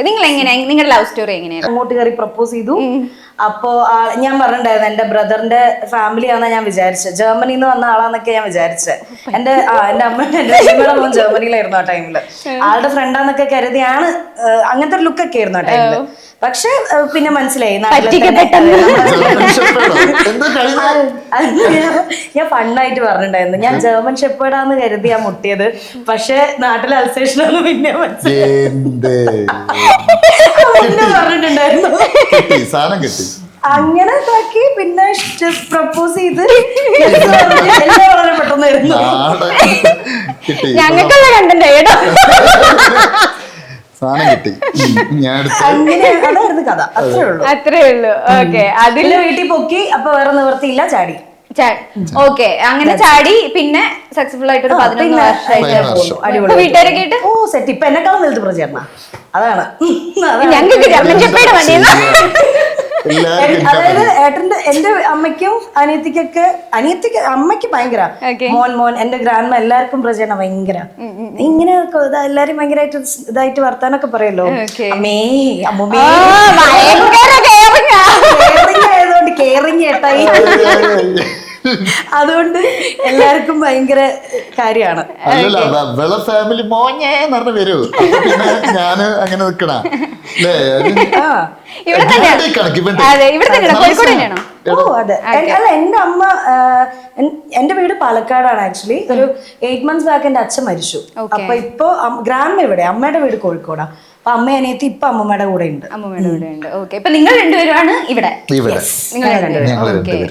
നിങ്ങൾ എങ്ങനെയാ, നിങ്ങളുടെ ലവ് സ്റ്റോറി എങ്ങനെയാണ്? അങ്ങോട്ട് കയറി പ്രപ്പോസ് ചെയ്തു. അപ്പോ ഞാൻ പറഞ്ഞിട്ടുണ്ടായിരുന്നു എന്റെ ബ്രദറിന്റെ ഫാമിലി ആണെന്നാ ഞാൻ വിചാരിച്ചത്, ജർമ്മനിയിൽ നിന്ന് വന്ന ആളാന്നൊക്കെ ഞാൻ വിചാരിച്ചത്. എന്റെ അമ്മ എന്റെ അച്ഛമ്മയുടെ മോൻ ജർമ്മനിയിലായിരുന്നു ആ ടൈമില്. ആളുടെ ഫ്രണ്ടാന്നൊക്കെ കരുതിയാണ്, അങ്ങനത്തെ ഒരു ലുക്കൊക്കെ ആയിരുന്നു ആ ടൈമില്. പക്ഷെ പിന്നെ മനസ്സിലായി ഞാൻ ഫണ്ണായിട്ട് പറഞ്ഞിട്ടുണ്ടായിരുന്നു ഞാൻ ജർമ്മൻ ഷെപ്പേർഡാന്ന് കരുതിയാ മുട്ടിയത്, പക്ഷെ നാട്ടിലെ അൽസേഷനാണ് പിന്നെ പറഞ്ഞിട്ടുണ്ടായിരുന്നു. അങ്ങനെ ഇതാക്കി പിന്നെ പ്രപ്പോസ് ചെയ്ത് വളരെ പെട്ടെന്നായിരുന്നു. ഞങ്ങൾക്കുള്ള കണ്ടന്റ് കേട്ടോ. അതായിരുന്നു കഥ, അത്രേ ഉള്ളൂ. ഓക്കെ, അതില് വീട്ടിൽ പൊക്കി, അപ്പൊ വേറെ നിവർത്തിയില്ല, ചാടി. ഓക്കെ, അങ്ങനെ ചാടി പിന്നെ സക്സസ്ഫുൾ ആയിട്ട് 11 വർഷമായിട്ട് വീട്ടുകാരൊക്കെ ആയിട്ട് ഓ സെറ്റ്. ഇപ്പൊ എന്നെക്കാളും വലുത് പ്രചേരണ. അതാണ് ഞങ്ങൾക്ക് ജർമ്മൻ ഷെപ്പേർഡ് മതിയെന്ന്. അതായത് ഏട്ടന്റെ എന്റെ അമ്മയ്ക്കും അനിയത്തിക്കൊക്കെ, അമ്മയ്ക്ക് ഭയങ്കര മോൻ എന്റെ ഗ്രാൻഡ്മ എല്ലാവർക്കും പ്രചേരണ ഭയങ്കര. ഇങ്ങനെ എല്ലാരും ഭയങ്കരമായിട്ട് ഇതായിട്ട് വർത്താനൊക്കെ പറയല്ലോ, അമ്മേ അമ്മൂമ്മേ ആയതുകൊണ്ട് കെയറിങ് ഏട്ടായി. അതുകൊണ്ട് എല്ലാവർക്കും ഭയങ്കര കാര്യമാണ്. ഫാമിലി മോനെ വരൂ, ഞാന് അങ്ങനെ നിക്കണ ഓ അതെ. അല്ല എന്റെ അമ്മ, എന്റെ വീട് പാലക്കാടാണ് ആക്ച്വലി. ഒരു 8 months ബാക്ക് എന്റെ അച്ഛൻ മരിച്ചു. അപ്പൊ ഇപ്പൊ ഗ്രാൻഡ് ഇവിടെ, അമ്മയുടെ വീട് കോഴിക്കോടാ. അപ്പൊ അമ്മ അനിയത്തി ഇപ്പൊ അമ്മമ്മയുടെ കൂടെ ഉണ്ട്. അമ്മമ്മയുടെ കൂടെ ഉണ്ട്. ഓക്കെ, ഇപ്പൊ നിങ്ങൾ രണ്ടുപേരുമാണ് ഇവിടെ. ഇവിടെ നിങ്ങൾ രണ്ടുപേരും.